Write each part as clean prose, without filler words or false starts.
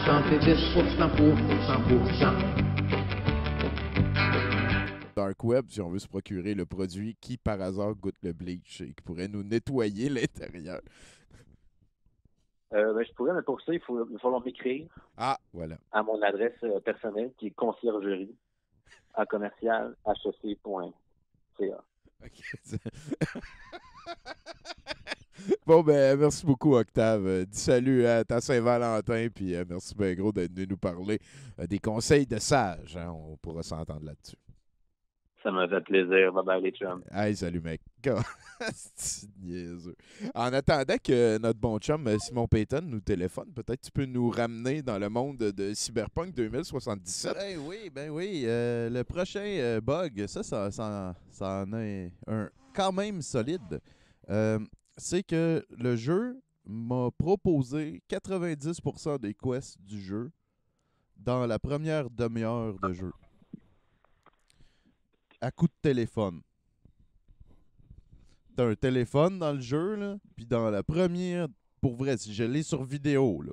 c'est 10% pour 100%. Dark Web, si on veut se procurer le produit qui, par hasard, goûte le bleach et qui pourrait nous nettoyer l'intérieur. Je pourrais, mais pour ça, il va falloir m'écrire. Ah, voilà. À mon adresse personnelle, qui est conciergerie à commercial hec.ca. OK. Bon, ben, merci beaucoup, Octave. Dis salut à ta Saint-Valentin, puis merci bien gros d'être venu nous parler des conseils de sage. Hein? On pourra s'entendre là-dessus. Ça m'a fait plaisir. Bye bye, les chums. Hey, salut, mec. C'est niaiseux. En attendant que notre bon chum Simon Payton nous téléphone, peut-être tu peux nous ramener dans le monde de Cyberpunk 2077. Ben oui. Le prochain bug, ça en est un quand même solide. C'est que le jeu m'a proposé 90% des quests du jeu dans la première demi-heure de jeu. À coup de téléphone. T'as un téléphone dans le jeu, là, puis dans la première... Pour vrai, si je l'ai sur vidéo, là,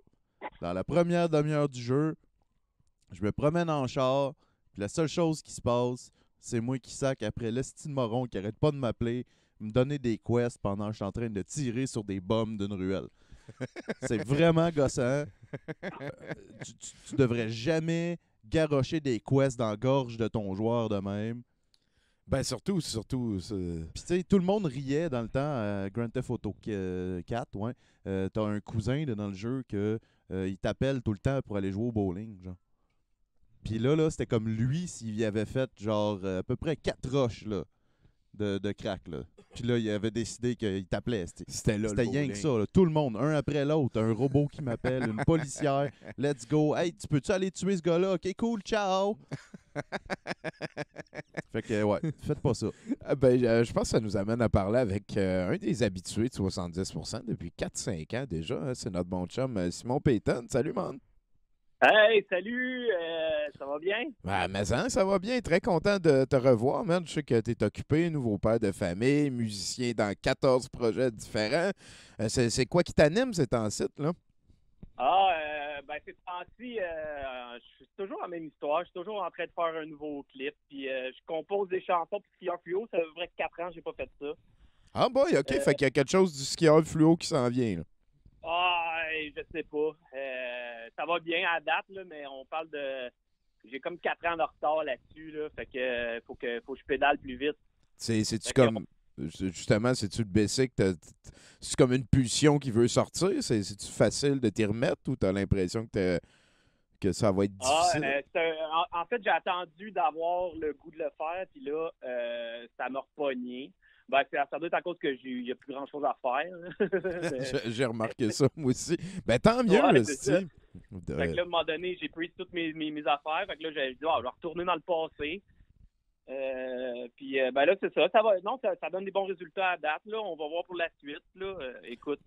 dans la première demi-heure du jeu, je me promène en char, puis la seule chose qui se passe, c'est moi qui sac après l'esti de moron qui arrête pas de m'appeler, me donner des quests pendant que je suis en train de tirer sur des bombes d'une ruelle. C'est vraiment gossant. Tu devrais jamais garrocher des quests dans la gorge de ton joueur de même. Ben surtout. Puis tu sais, tout le monde riait dans le temps à Grand Theft Auto 4, ouais. T'as un cousin là, dans le jeu que il t'appelle tout le temps pour aller jouer au bowling, genre. Puis là, c'était comme lui s'il y avait fait genre à peu près 4 roches là, de crack, là. Puis là, il avait décidé qu'il t'appelait. C'était rien que ça, là. Tout le monde, un après l'autre. Un robot qui m'appelle, une policière. Let's go. Hey, tu peux-tu aller tuer ce gars-là? OK, cool, ciao. Fait que, ouais, faites pas ça. Je pense que ça nous amène à parler avec un des habitués de 70% depuis 4-5 ans déjà. Hein. C'est notre bon chum Simon Payton. Salut, man. Hey, salut! Ça va bien? Ben, mais hein, ça va bien. Très content de te revoir, man. Je sais que tu es occupé, nouveau père de famille, musicien dans 14 projets différents. C'est quoi qui t'anime ces temps-ci, là? Ces temps-ci, je suis toujours la même histoire. Je suis toujours en train de faire un nouveau clip. Puis je compose des chansons pour Skieur Fluo. Ça fait vrai 4 ans que j'ai pas fait ça. Ah boy, OK. Fait qu'il y a quelque chose du skieur fluo qui s'en vient, là. Je sais pas. Ça va bien à date, là, mais on parle de... J'ai comme 4 ans de retard là-dessus, là. Fait que faut que je pédale plus vite. C'est-tu comme... Justement, c'est-tu le basic? C'est comme une pulsion qui veut sortir? C'est-tu facile de t'y remettre ou t'as l'impression que ça va être difficile? En fait, j'ai attendu d'avoir le goût de le faire, puis là, ça m'a repogné. Ça doit être à cause qu'il n'y a plus grand-chose à faire. J'ai remarqué ça, moi aussi. Ben, tant mieux, ouais, là, fait que là, à un moment donné, j'ai pris toutes mes affaires. Fait que là, j'ai dit, je vais retourner dans le passé. Là, c'est ça. Ça donne des bons résultats à date. Là. On va voir pour la suite. Là. Écoute.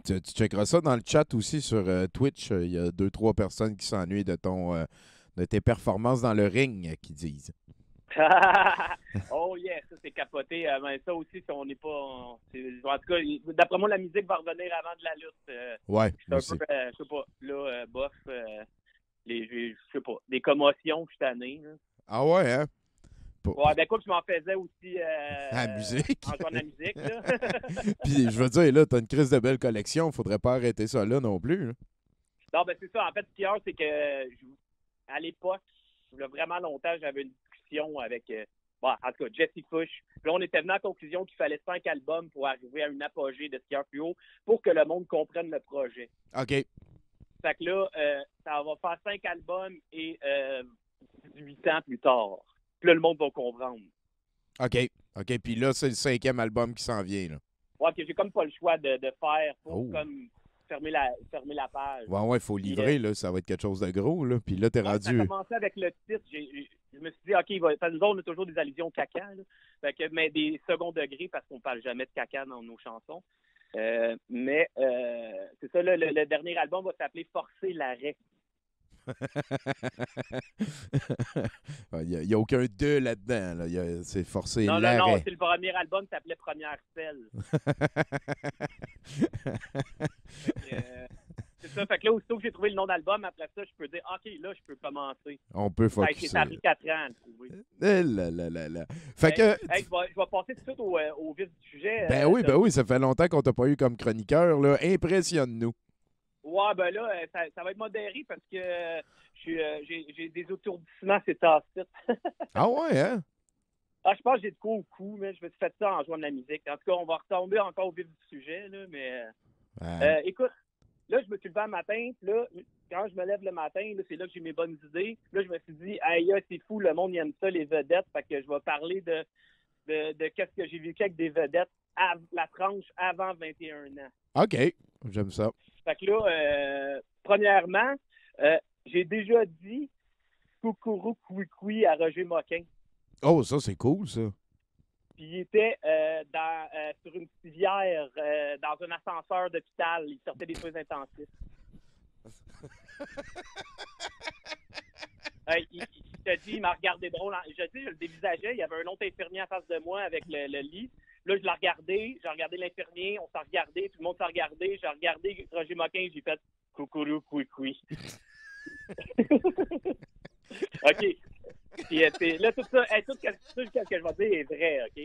Tu checkeras ça dans le chat aussi sur Twitch. Il y a 2-3 personnes qui s'ennuient de tes performances dans le ring, qui disent. Oh yeah, ça c'est capoté. Ça aussi, si on n'est pas. En tout cas, d'après moi, la musique va revenir avant de la lutte. Ouais. Je sais pas. Là, bof. Je sais pas. Des commotions cette année. Là. Ah ouais, hein? Écoute, je m'en faisais aussi la musique. en jouant de la musique. Là. Puis je veux dire, là, t'as une crise de belle collection. Faudrait pas arrêter ça là non plus. Là. Non, c'est ça. En fait, ce qu'il y a, c'est que à l'époque, il y a vraiment longtemps, j'avais une discussion avec en tout cas, Jesse Fush. Puis là, on était venu à la conclusion qu'il fallait 5 albums pour arriver à une apogée de Skieur Fluo pour que le monde comprenne le projet. OK. Fait que là, ça va faire 5 albums et 18 ans plus tard. Puis là, le monde va comprendre. OK. Puis là, c'est le 5e album qui s'en vient, là. Ouais, que j'ai comme pas le choix de faire pour comme fermer la page. Ouais, il faut livrer, là. Ça va être quelque chose de gros, là. Puis là, t'es rendu... Ça a commencé avec le titre. Je me suis dit, OK, nous autres, on a toujours des allusions caca, là. Fait que, mais des second degrés, parce qu'on parle jamais de caca dans nos chansons. C'est ça, le dernier album va s'appeler Forcer l'arrêt. Il n'y a aucun « de » là-dedans. Là. C'est forcé l'arrêt. Non, c'est le premier album qui s'appelait Première Selle. C'est ça. Fait que là, aussitôt que j'ai trouvé le nom d'album, après ça, je peux dire, OK, là, je peux commencer. On peut Ça focusser. a pris 4 ans à le trouver. Eh là là là là. Fait que... Hey, je vais passer tout de suite au vif du sujet. Ben oui, ça fait longtemps qu'on t'a pas eu comme chroniqueur, là. Impressionne-nous. Ouais, ben là, ça va être modéré parce que j'ai des étourdissements, c'est tacite. Ah ouais, hein? Je pense que j'ai de quoi au cou, mais je me suis fait ça en jouant de la musique. En tout cas, on va retomber encore au vif du sujet, là, mais... écoute, là, je me suis levé un matin, puis là, quand je me lève le matin, là, c'est là que j'ai mes bonnes idées. Là, je me suis dit, aïe, c'est fou, le monde il aime ça, les vedettes, fait que je vais parler de qu'est-ce que j'ai vécu avec des vedettes à la tranche avant 21 ans. OK, j'aime ça. Fait que là, premièrement, j'ai déjà dit coucourou couicoui à Roger Moquin. Oh, ça, c'est cool, ça. Puis il était sur une civière dans un ascenseur d'hôpital. Il sortait des soins intensifs. Je te dis, il m'a regardé drôle. Je le dévisageais. Il y avait un autre infirmier en face de moi avec le lit. Là, je l'ai regardé. J'ai regardé l'infirmier. On s'est regardé. Tout le monde s'est regardé. J'ai regardé Roger Moquin. J'ai fait coucourou couicoui. OK. Puis, là, tout ça, tout ce que je vais dire est vrai, OK?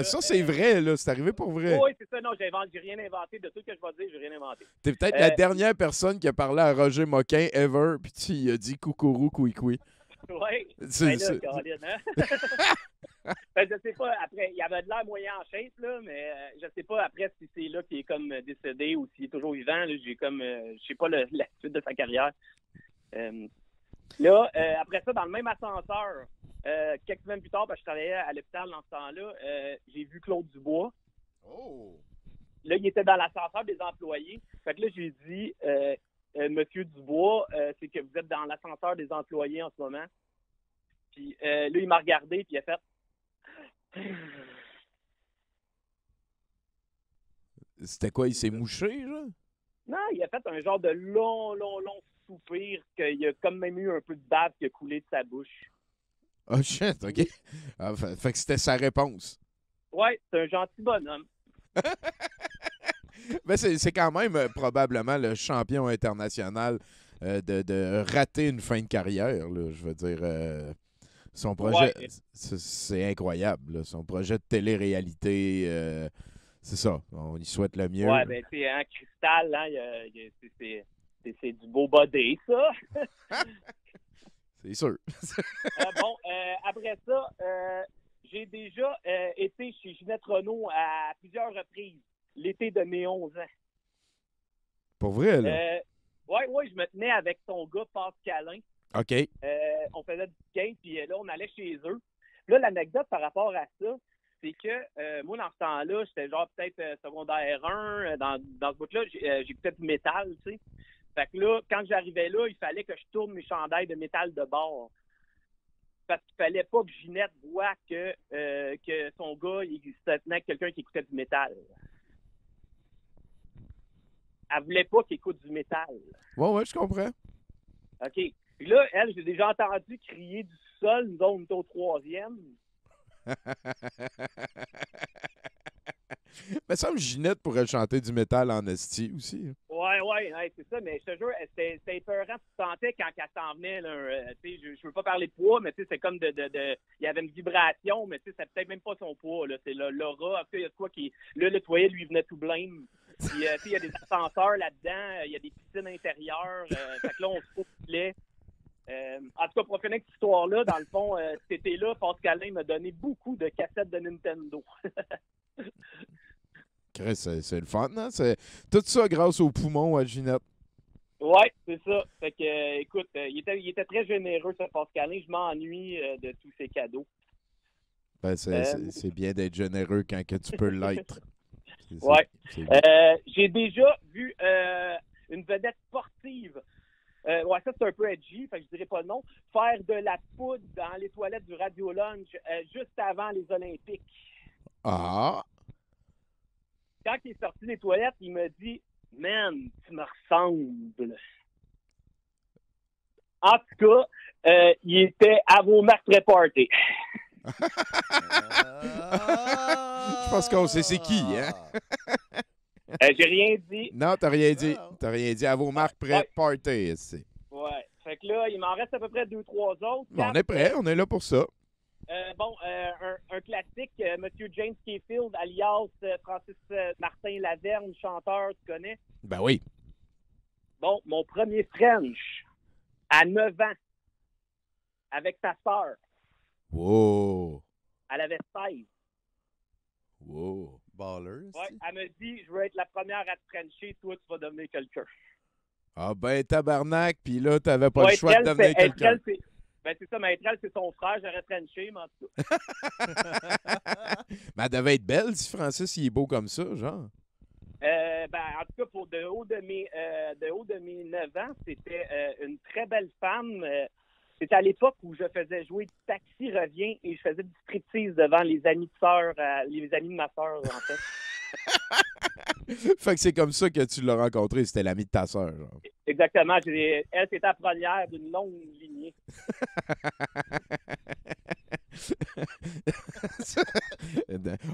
Ça, c'est vrai, là. C'est arrivé pour vrai. Oui, c'est ça. Non, j'ai rien inventé. De tout ce que je vais dire, j'ai rien inventé. T'es peut-être la dernière personne qui a parlé à Roger Moquin ever, puis tu lui as dit coucourou couicoui. Oui. C'est là, Caroline, hein? Ben, je sais pas, après, il avait de l'air moyen en shape, là, mais je sais pas après si c'est là qu'il est comme décédé ou s'il est toujours vivant. Là, je sais pas la suite de sa carrière. Là, après ça, dans le même ascenseur, quelques semaines plus tard, parce que je travaillais à l'hôpital dans ce temps-là, j'ai vu Claude Dubois. Oh! Là, il était dans l'ascenseur des employés. Fait que là, j'ai dit, Monsieur Dubois, c'est que vous êtes dans l'ascenseur des employés en ce moment. Puis là, il m'a regardé, puis il a fait... C'était quoi? Il s'est mouché, là? Non, il a fait un genre de long soupir qu'il a comme même eu un peu de bave qui a coulé de sa bouche. Oh shit, OK. Fait que c'était sa réponse. Ouais, c'est un gentil bonhomme. Mais c'est quand même probablement le champion international de rater une fin de carrière, là, je veux dire. Son projet, Ouais. c'est incroyable. Là. Son projet de télé-réalité, c'est ça. On y souhaite le mieux. Ouais, ben c'est un cristal, hein, c'est du beau body, ça. C'est sûr. Bon, après ça, j'ai déjà été chez Ginette Renault à plusieurs reprises, l'été de mes 11 ans. Pour vrai, là? Ouais, je me tenais avec son gars, Pascalin. OK. On faisait du skate, puis là, on allait chez eux. Là, l'anecdote par rapport à ça, c'est que moi, dans ce temps-là, j'étais genre peut-être secondaire 1. Dans ce bout-là, j'écoutais du métal, tu sais. Fait que là, quand j'arrivais là, il fallait que je tourne mes chandails de métal de bord. Parce qu'il fallait pas que Ginette voie que son gars, il se tenait avec quelqu'un qui écoutait du métal. Elle voulait pas qu'il écoute du métal. Ouais, je comprends. OK. Puis là, elle, j'ai déjà entendu crier du sol, nous autres, on était au 3e. Mais ça me Ginette pourrait chanter du métal en esti aussi. Ouais, c'est ça, mais je te jure, c'était épeurant, tu sentais quand elle s'en venait, là, tu sais, je veux pas parler de poids, mais tu sais, c'est comme il y avait une vibration, mais tu sais, c'est peut-être même pas son poids, là, c'est l'aura, en tout cas, il y a de quoi qui, là, le toilette lui venait tout blême, puis, tu sais, il y a des ascenseurs là-dedans, il y a des piscines intérieures, fait que là, on se foutait. En tout cas, pour finir avec cette histoire-là, dans le fond, cet été-là, Pascalin m'a donné beaucoup de cassettes de Nintendo. Chris, c'est le fun, hein? C'est tout ça grâce aux poumons à Ginette. Ouais, c'est ça. Fait que, écoute, il était très généreux, ce Pascalin. Je m'ennuie de tous ses cadeaux. Ben, c'est bien d'être généreux quand que tu peux l'être. Ouais. C'est j'ai déjà vu une vedette sportive. Ouais, ça, c'est un peu edgy, fait que je dirais pas le nom. Faire de la poudre dans les toilettes du Radio Lunch juste avant les Olympiques. Ah! Quand il est sorti des toilettes, il m'a dit « Man, tu me ressembles. » En tout cas, il était à vos marques party. Je pense qu'on sait c'est qui, hein? J'ai rien dit. Non, t'as rien dit. Non. T'as rien dit. À vos marques, prêts, Ouais. party, ici. Ouais. Fait que là, il m'en reste à peu près 2-3 autres. Bon, on est prêts, on est là pour ça. Un classique, Monsieur James Kayfield, alias Francis Martin Laverne, chanteur, tu connais? Ben oui. Bon, mon premier French, à 9 ans, avec sa sœur. Wow. Elle avait 16. Wow. Baller. Ouais, elle me dit, je veux être la première à te Frencher, toi, tu vas devenir quelqu'un. Ah ben, tabarnak, puis là, t'avais pas Ouais, le choix de devenir être quelqu'un. elle, c'est ça, mais être elle, c'est son frère, j'aurais Frenché, mais en tout cas. Mais elle devait être belle si Francis il est beau comme ça, genre. En tout cas, pour de haut de mes 9 ans, c'était une très belle femme. C'était à l'époque où je faisais jouer Taxi revient et je faisais du striptease devant les amis de sœur, les amis de ma sœur, en fait. Fait que c'est comme ça que tu l'as rencontré, c'était l'ami de ta sœur, genre. Exactement. Elle, c'était la première d'une longue lignée.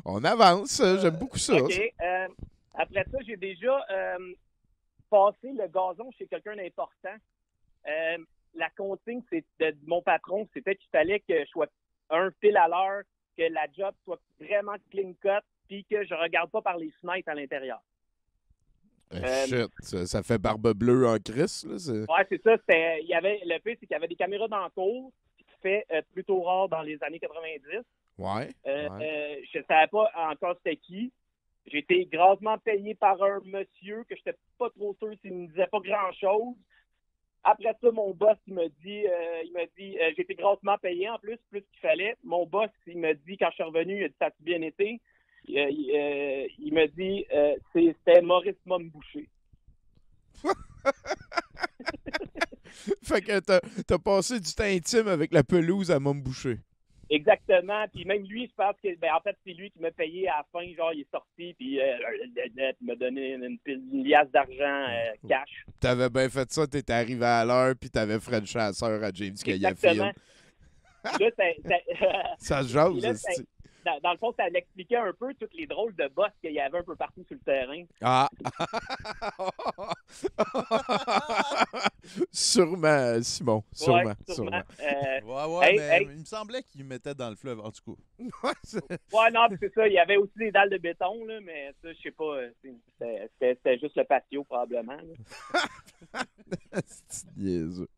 On avance, j'aime beaucoup ça. OK. Après ça, j'ai déjà passé le gazon chez quelqu'un d'important. La consigne de mon patron, c'était qu'il fallait que je sois un fil à l'heure, que la job soit vraiment clean cut, puis que je regarde pas par les fenêtres à l'intérieur. Shit, ça fait barbe bleue en crise, là. Ouais, c'est ça. Le pire, c'est qu'il y avait des caméras dans le cours, ce qui fait plutôt rare dans les années 90. Ouais. Je ne savais pas encore c'était qui. J'ai été grassement payé par un monsieur que je n'étais pas trop sûr s'il ne me disait pas grand-chose. Après ça, mon boss, il m'a dit, j'ai été grassement payé en plus qu'il fallait. Mon boss, il m'a dit, quand je suis revenu, il a dit, ça a bien été? Il m'a dit, c'était Maurice Mom Boucher. Fait que t'as passé du temps intime avec la pelouse à Mom Boucher. Exactement. Puis même lui, je pense que, en fait, c'est lui qui m'a payé à la fin. Genre, il est sorti, puis il m'a donné une liasse d'argent cash. T'avais bien fait ça, t'étais arrivé à l'heure, puis t'avais French la sœur à James Exactement. Cayafield. Là, Ça se jase, Puis là, c'est- dans le fond, ça l'expliquait un peu toutes les drôles de boss qu'il y avait un peu partout sur le terrain. Ah! Sûrement, Simon. Sûrement. Ouais, sûrement. Ouais, Hey, mais hey. il me semblait qu'il mettait dans le fleuve, en tout cas. Ouais, c'est- Ouais, non, puis c'est ça. Il y avait aussi des dalles de béton, là, mais ça, je sais pas. C'était juste le patio, probablement. Là. c'est niaiseux.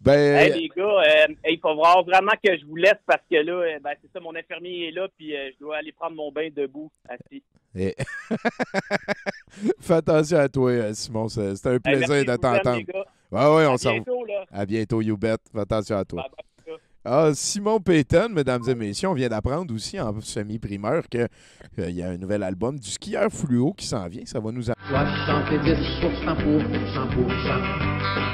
Ben, Hey, les gars, il faut voir vraiment que je vous laisse parce que là, c'est ça, mon infirmier est là, puis je dois aller prendre mon bain debout, assis. eh. Fais attention à toi, Simon. C'était un Hey, plaisir merci, de je vous aime, t'entendre. les gars. Ouais, on À s'en bientôt, là. À bientôt, you bet. Fais attention à toi. Bye bye. Ah, Simon Payton, mesdames et messieurs, on vient d'apprendre aussi en semi-primeur qu'il y a un nouvel album du skieur fluo qui s'en vient. Ça va nous... 70% pour 100%.